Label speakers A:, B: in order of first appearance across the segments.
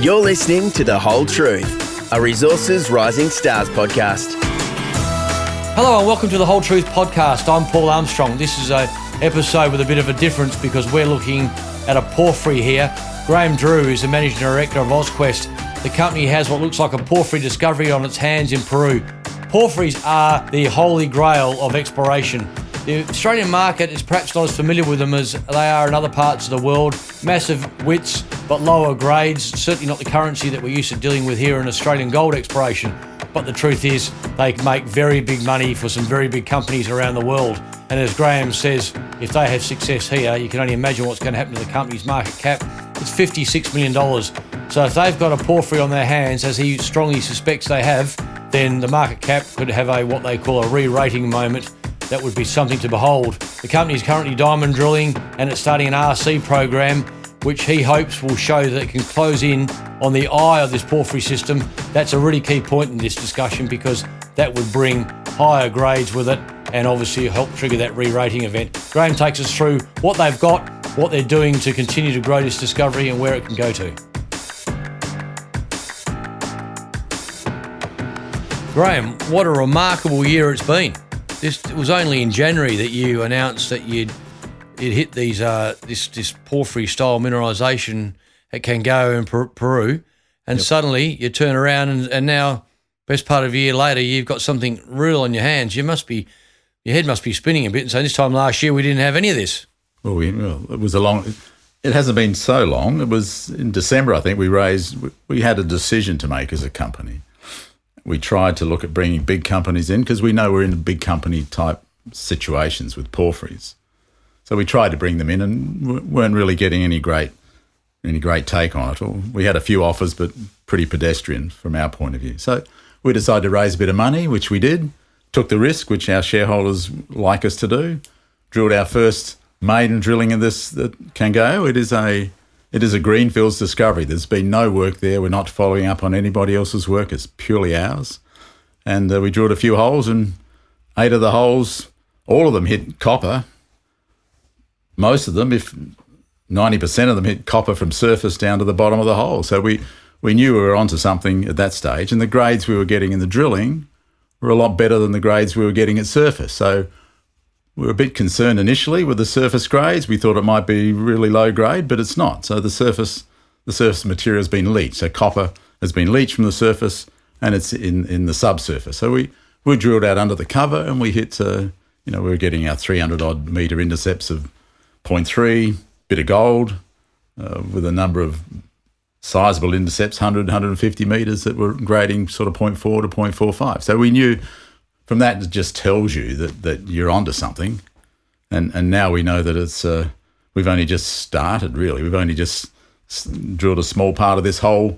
A: You're listening to The Whole Truth, a Resources Rising Stars podcast.
B: Hello and welcome to The Whole Truth podcast. I'm Paul Armstrong. This is an episode with a bit of a difference because we're looking at a porphyry here. Graeme Drew is the Managing Director of Ausquest. The company has what looks like a porphyry discovery on its hands in Peru. Porphyries are the holy grail of exploration. The Australian market is perhaps not as familiar with them as they are in other parts of the world. Massive widths, but lower grades. Certainly not the currency that we're used to dealing with here in Australian gold exploration. But the truth is, they make very big money for some very big companies around the world. And as Graeme says, if they have success here, you can only imagine what's going to happen to the company's market cap. It's $56 million. So if they've got a porphyry on their hands, as he strongly suspects they have, then the market cap could have what they call a re-rating moment. That would be something to behold. The company is currently diamond drilling and it's starting an RC program, which he hopes will show that it can close in on the eye of this porphyry system. That's a really key point in this discussion because that would bring higher grades with it and obviously help trigger that re-rating event. Graeme takes us through what they've got, what they're doing to continue to grow this discovery and where it can go to. Graeme, what a remarkable year it's been. It was only in January that you announced that you'd hit these this porphyry style mineralisation at Cango in Peru, and suddenly you turn around and now, best part of a year later, you've got something real on your hands. Your head must be spinning a bit. And so this time last year we didn't have any of this. Well,
C: it was it hasn't been so long. It was in December, I think, we had a decision to make as a company. We tried to look at bringing big companies in because we know we're in big company type situations with porphyries. So we tried to bring them in and weren't really getting any great take on it. We had a few offers, but pretty pedestrian from our point of view. So we decided to raise a bit of money, which we did, took the risk, which our shareholders like us to do, drilled our first maiden drilling of this at Cango. It is a greenfields discovery. There's been no work there. We're not following up on anybody else's work. It's purely ours. And we drilled a few holes, and 8 of the holes, all of them hit copper. Most of them, if 90% of them, hit copper from surface down to the bottom of the hole. So we knew we were onto something at that stage, and the grades we were getting in the drilling were a lot better than the grades we were getting at surface. So we were a bit concerned initially with the surface grades. We thought it might be really low grade, but it's not. So the surface material has been leached. So copper has been leached from the surface and it's in the subsurface. So we drilled out under the cover and we hit, we were getting our 300 odd metre intercepts of 0.3, bit of gold with a number of sizable intercepts, 100, 150 metres that were grading sort of 0.4 to 0.45. So we knew from that, it just tells you that you're onto something. And now we know that it's we've only just started, really. We've only just drilled a small part of this whole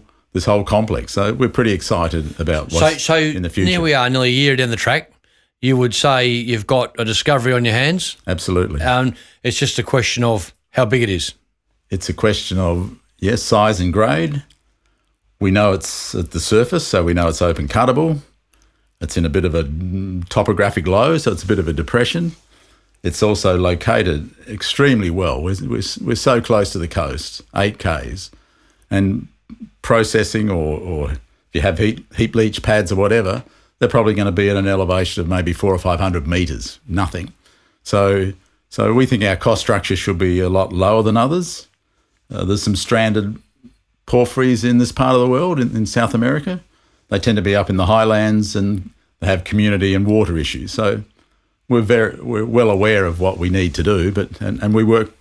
C: complex. So we're pretty excited about what's in the future.
B: Here we are, nearly a year down the track. You would say you've got a discovery on your hands?
C: Absolutely.
B: It's just a question of how big it is.
C: It's a question of, yes, size and grade. We know it's at the surface, so we know it's open cuttable. It's in a bit of a topographic low, so it's a bit of a depression. It's also located extremely well. We're so close to the coast, 8 Ks, and processing or if you have heap leach pads or whatever, they're probably going to be at an elevation of maybe 400 or 500 metres, nothing. So we think our cost structure should be a lot lower than others. There's some stranded porphyries in this part of the world, in South America. They tend to be up in the highlands and they have community and water issues. So we're well aware of what we need to do, and we work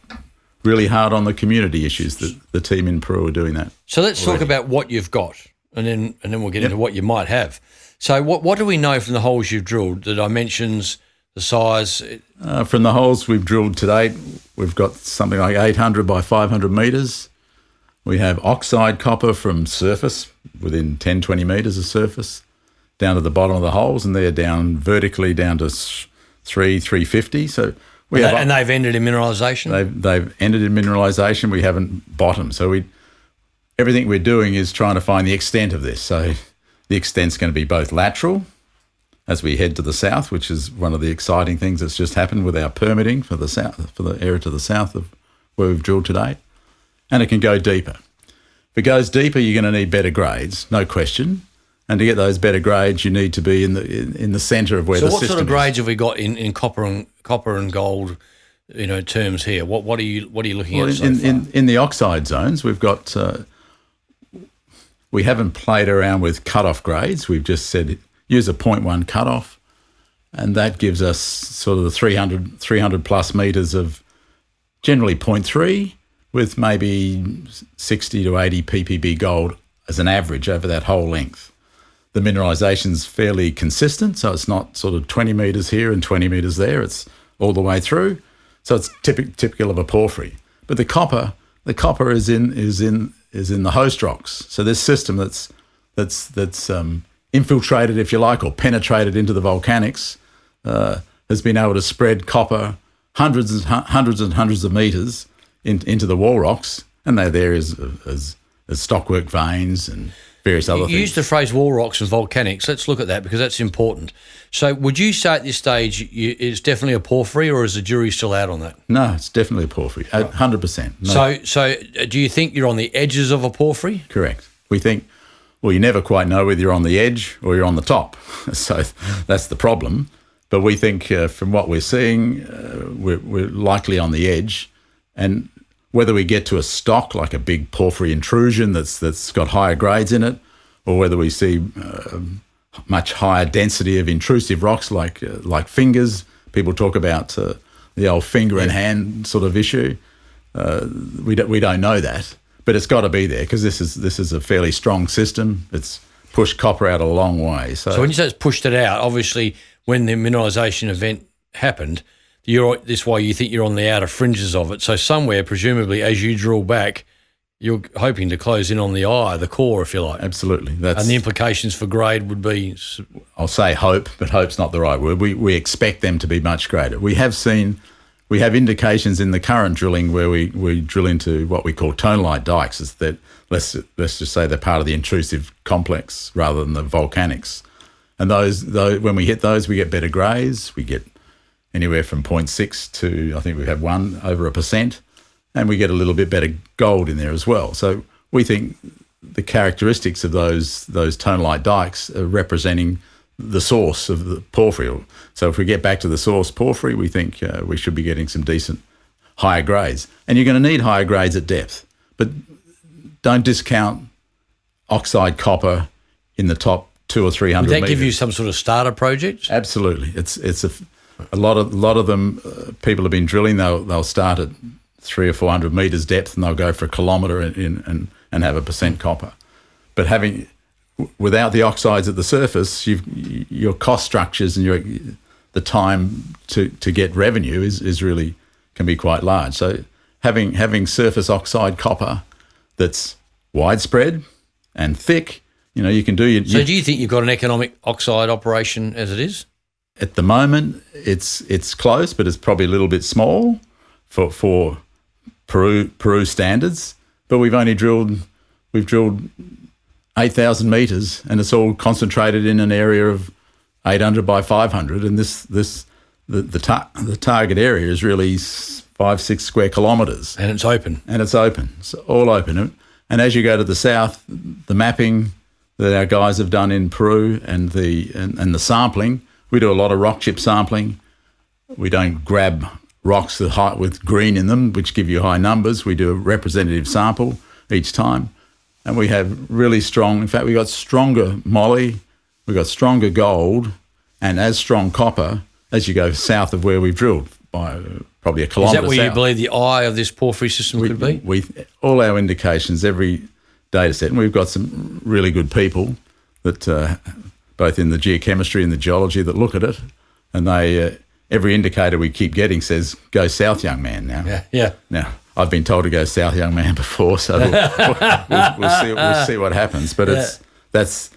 C: really hard on the community issues. That the team in Peru are doing that.
B: So let's talk about what you've got, and then we'll get into what you might have. So what do we know from the holes you've drilled? The dimensions, the size?
C: From the holes we've drilled to date, we've got something like 800 by 500 metres. We have oxide copper from surface, within 10, 20 metres of surface, down to the bottom of the holes, and they're down vertically down to 350. So
B: and they've ended in mineralisation?
C: They've ended in mineralisation. We haven't bottomed. So everything we're doing is trying to find the extent of this. So the extent's going to be both lateral, as we head to the south, which is one of the exciting things that's just happened with our permitting for the south, for the area to the south of where we've drilled to date, and it can go deeper. If it goes deeper, you're going to need better grades, no question. And to get those better grades, you need to be in the centre of where the system is.
B: So what sort of grades have we got in copper and gold, terms here? What are you looking at so far?
C: In the oxide zones, we've got. We haven't played around with cut-off grades. We've just said use a 0.1 cut-off, and that gives us sort of the 300 plus metres of generally 0.3 with maybe 60 to 80 ppb gold as an average over that whole length. The mineralisation's fairly consistent, so it's not sort of 20 metres here and 20 metres there. It's all the way through, so it's typical of a porphyry. But the copper is in the host rocks. So this system that's infiltrated, if you like, or penetrated into the volcanics has been able to spread copper hundreds and hundreds of metres into the wall rocks, and they're there as stockwork veins and various other things.
B: You used the phrase wall rocks and volcanics. Let's look at that because that's important. So would you say at this stage it's definitely a porphyry, or is the jury still out on that?
C: No, it's definitely a porphyry, 100%. No.
B: So do you think you're on the edges of a porphyry?
C: Correct. We think, well, you never quite know whether you're on the edge or you're on the top. So that's the problem. But we think from what we're seeing, we're likely on the edge. And whether we get to a stock, like a big porphyry intrusion that's got higher grades in it, or whether we see much higher density of intrusive rocks like fingers. People talk about the old finger and hand sort of issue. We don't know that, but it's got to be there because this is a fairly strong system. It's pushed copper out a long way. So
B: when you say it's pushed it out, obviously when the mineralisation event happened, this is why you think you're on the outer fringes of it. So somewhere, presumably, as you drill back, you're hoping to close in on the eye, the core, if you like.
C: Absolutely.
B: And the implications for grade would be?
C: I'll say hope, but hope's not the right word. We expect them to be much greater. We have indications in the current drilling where we drill into what we call tonalite dikes, is that let's just say they're part of the intrusive complex rather than the volcanics. And those when we hit those, we get better grades. We get anywhere from 0.6 to, I think we have one over 1%, and we get a little bit better gold in there as well. So we think the characteristics of those tonalite dikes are representing the source of the porphyry. So if we get back to the source porphyry, we think we should be getting some decent higher grades. And you're going to need higher grades at depth, but don't discount oxide copper in the top 200 or 300
B: Would that
C: metres.
B: give you some sort of starter project?
C: Absolutely. It's a lot of them. People have been drilling. They'll start at 300 or 400 metres depth, and they'll go for a kilometre and have 1% copper. But without the oxides at the surface, your cost structures and the time to get revenue is really can be quite large. So having surface oxide copper that's widespread and thick, you can do.
B: So do you think you've got an economic oxide operation as it is?
C: At the moment, it's close, but it's probably a little bit small for Peru standards. But we've drilled 8,000 metres, and it's all concentrated in an area of 800 by 500. And the target area is really 5-6 square kilometres.
B: And it's open.
C: It's all open. And as you go to the south, the mapping that our guys have done in Peru and the sampling. We do a lot of rock chip sampling. We don't grab rocks with green in them, which give you high numbers. We do a representative sample each time. And we have really strong, in fact, we got stronger moly, we got stronger gold, and as strong copper as you go south of where we've drilled by probably a kilometre south.
B: Is that where you believe the eye of this porphyry system could be?
C: All our indications, every data set, and we've got some really good people that both in the geochemistry and the geology that look at it, and they every indicator we keep getting says, go south, young man, now.
B: Yeah.
C: Now, I've been told to go south, young man, before, so we'll see what happens. But that's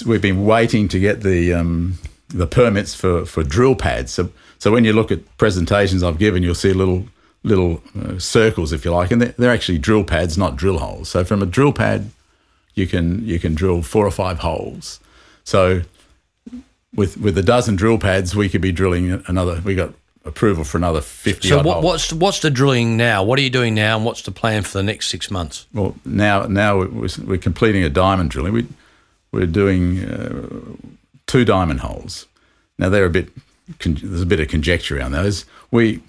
C: we've been waiting to get the permits for drill pads. So when you look at presentations I've given, you'll see little circles, if you like, and they're actually drill pads, not drill holes. So from a drill pad, you can drill 4 or 5 holes. So with a dozen drill pads, we could be drilling another. We got approval for another 50
B: So
C: odd holes.
B: what's the drilling now? What are you doing now, and what's the plan for the next 6 months?
C: Well, now we're completing a diamond drilling. We're doing 2 diamond holes. Now there's a bit of conjecture around those. We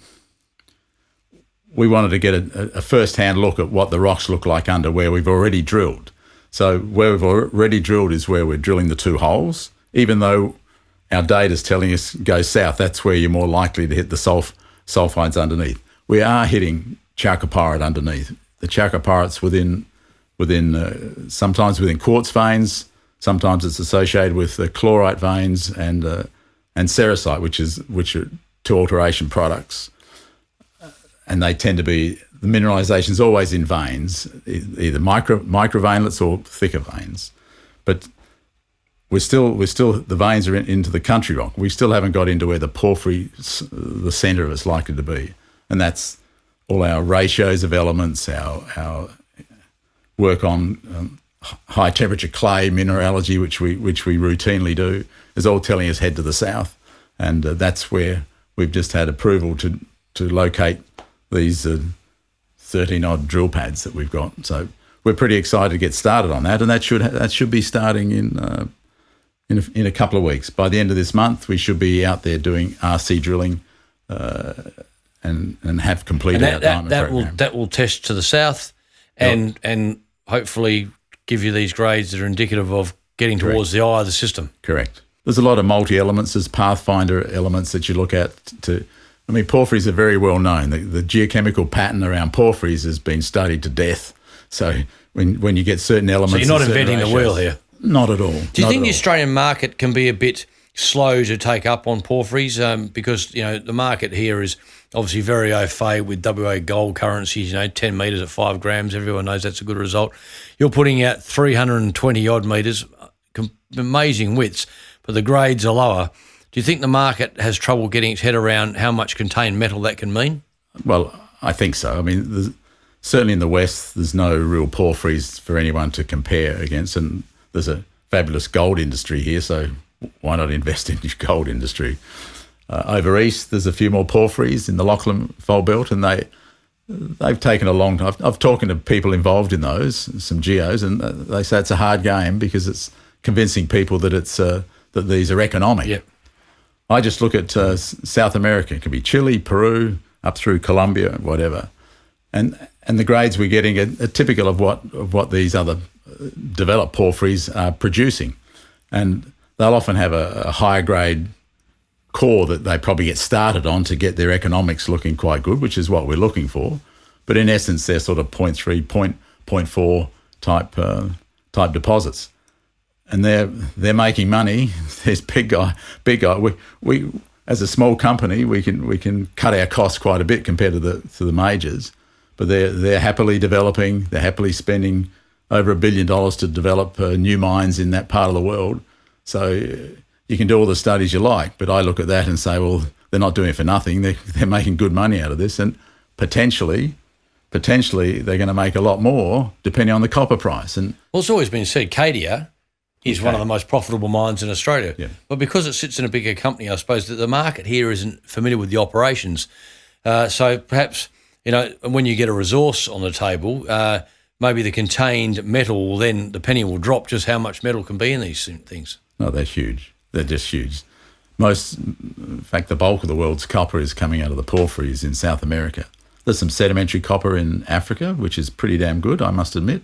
C: wanted to get a first-hand look at what the rocks look like under where we've already drilled. So where we've already drilled is where we're drilling the 2 holes. Even though our data's telling us go south, that's where you're more likely to hit the sulfides underneath. We are hitting chalcopyrite underneath. The chalcopyrite's within sometimes within quartz veins. Sometimes it's associated with the chlorite veins and sericite, which are 2 alteration products. And they tend to be, the mineralisation is always in veins, either microveinlets or thicker veins. But we're still the veins are into the country rock. We still haven't got into where the porphyry, the centre of it's likely to be. And that's all our ratios of elements, our work on high temperature clay mineralogy, which we routinely do, is all telling us head to the south. And that's where we've just had approval to locate these 13 odd drill pads that we've got. So we're pretty excited to get started on that, and that should be starting in a couple of weeks. By the end of this month, we should be out there doing RC drilling and have completed our diamond program.
B: That will test to the south and hopefully give you these grades that are indicative of getting towards the eye of the system.
C: Correct. There's a lot of multi-elements. There's pathfinder elements that you look at porphyries are very well known. The geochemical pattern around porphyries has been studied to death. So when you get certain elements...
B: So you're not inventing the wheel here?
C: Not at all.
B: Do you think the Australian market can be a bit slow to take up on porphyries? Because, the market here is obviously very au fait with WA gold currencies, 10 metres at 5 grams. Everyone knows that's a good result. You're putting out 320 odd metres, amazing widths, but the grades are lower. Do you think the market has trouble getting its head around how much contained metal that can mean?
C: Well, I think so. I mean, certainly in the West, there's no real porphyries for anyone to compare against, and there's a fabulous gold industry here, so why not invest in your gold industry? Over east, there's a few more porphyries in the Lachlan Fold Belt, and they've taken a long time. I've talking to people involved in those, some geos, and they say it's a hard game because it's convincing people that that these are economic.
B: Yep.
C: I just look at South America. It could be Chile, Peru, up through Colombia, whatever, and the grades we're getting are typical of what these other developed porphyries are producing, and they'll often have a higher grade core that they probably get started on to get their economics looking quite good, which is what we're looking for. But in essence, they're sort of 0.3, 0.4 type deposits. And they're making money. There's big guy. We as a small company, we can cut our costs quite a bit compared to the majors, but they're happily developing. They're happily spending over $1 billion to develop new mines in that part of the world. So you can do all the studies you like, but I look at that and say, well, they're not doing it for nothing. They're making good money out of this, and potentially they're going to make a lot more depending on the copper price. And
B: well, it's always been said, Cadia is one of the most profitable mines in Australia.
C: Yeah.
B: But because it sits in a bigger company, I suppose that the market here isn't familiar with the operations. So perhaps, when you get a resource on the table, maybe the contained metal will then, the penny will drop just how much metal can be in these things.
C: No, they're huge. They're just huge. In fact, the bulk of the world's copper is coming out of the porphyries in South America. There's some sedimentary copper in Africa, which is pretty damn good, I must admit.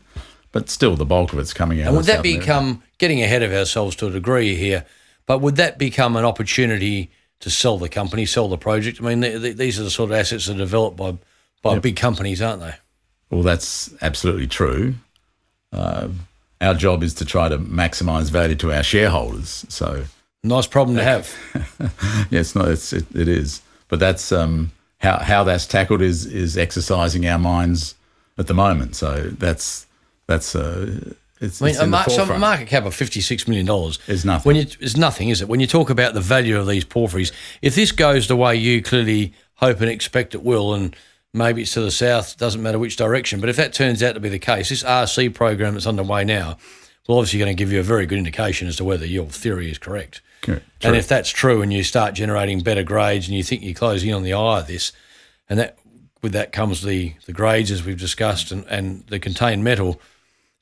C: But still, the bulk of it's coming out.
B: And would that
C: South America.
B: become, getting ahead of ourselves to a degree here, but would that become an opportunity to sell the company, sell the project? I mean, these are the sort of assets that are developed by big companies, aren't they?
C: Well, that's absolutely true. Our job is to try to maximise value to our shareholders. So
B: nice problem to have.
C: Yeah, it is. But that's how that's tackled is exercising our minds at the moment. So it's
B: a market cap of $56 million
C: is nothing.
B: It's nothing, is it? When you talk about the value of these porphyries, if this goes the way you clearly hope and expect it will, and maybe it's to the south, doesn't matter which direction, but if that turns out to be the case, this RC program that's underway now will obviously going to give you a very good indication as to whether your theory is correct.
C: Correct.
B: And if that's true and you start generating better grades and you think you're closing in on the eye of this, and that with that comes the grades as we've discussed and the contained metal,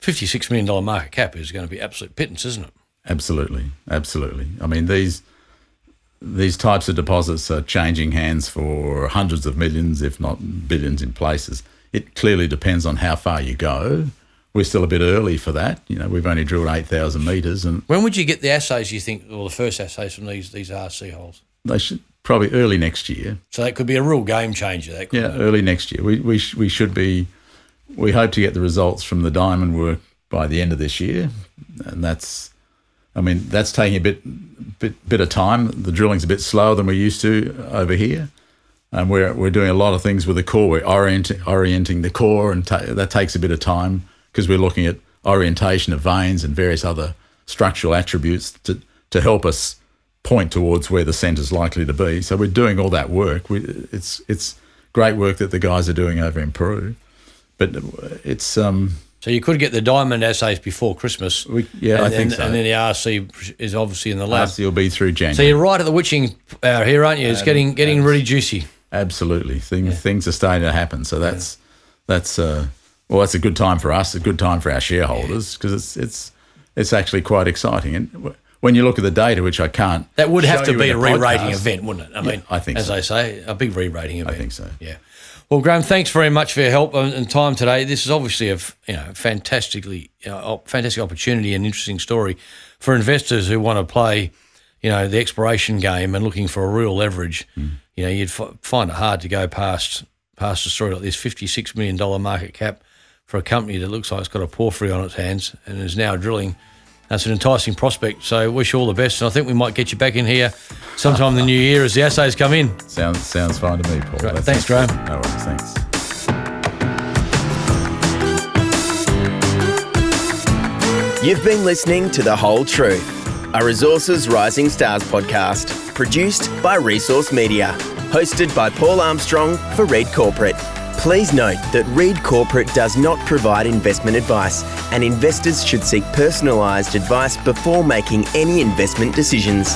B: $56 million market cap is going to be absolute pittance, isn't it?
C: Absolutely. I mean, these types of deposits are changing hands for hundreds of millions, if not billions in places. It clearly depends on how far you go. We're still a bit early for that. We've only drilled 8,000 metres. And
B: when would you get the assays, you think, or the first assays from these RC holes?
C: They should probably early next year.
B: So that could be a real game changer.
C: Early next year. We should be. We hope to get the results from the diamond work by the end of this year, and that's taking a bit of time. The drilling's a bit slower than we're used to over here, and we're doing a lot of things with the core. We're orienting the core, and that takes a bit of time because we're looking at orientation of veins and various other structural attributes to help us point towards where the centre's likely to be. So we're doing all that work. It's great work that the guys are doing over in Peru, but it's.
B: So you could get the diamond assays before Christmas.
C: I think so.
B: And then the RC is obviously in the lab.
C: RC will be through January.
B: So you're right at the witching hour here, aren't you? It's getting really juicy.
C: Absolutely. Things are starting to happen. So that's a good time for us, a good time for our shareholders, because it's actually quite exciting. And when you look at the data, which I can't,
B: that would have
C: show
B: to be a re-rating
C: podcast,
B: event, wouldn't it? I mean,
C: I think
B: as
C: so.
B: they say, a big re-rating event.
C: I think so.
B: Yeah. Well, Graeme, thanks very much for your help and time today. This is obviously a fantastic opportunity and interesting story for investors who want to play, the exploration game and looking for a real leverage. You'd find it hard to go past a story like this, $56 million market cap for a company that looks like it's got a porphyry on its hands and is now drilling. That's an enticing prospect. So wish you all the best, and I think we might get you back in here sometime in the new year as the assays come in.
C: Sounds fine to me, Paul.
B: Great. Thanks, Graeme.
C: No worries, thanks.
A: You've been listening to The Whole Truth, a Resources Rising Stars podcast, produced by Resource Media, hosted by Paul Armstrong for Reed Corporate. Please note that Reed Corporate does not provide investment advice, and investors should seek personalised advice before making any investment decisions.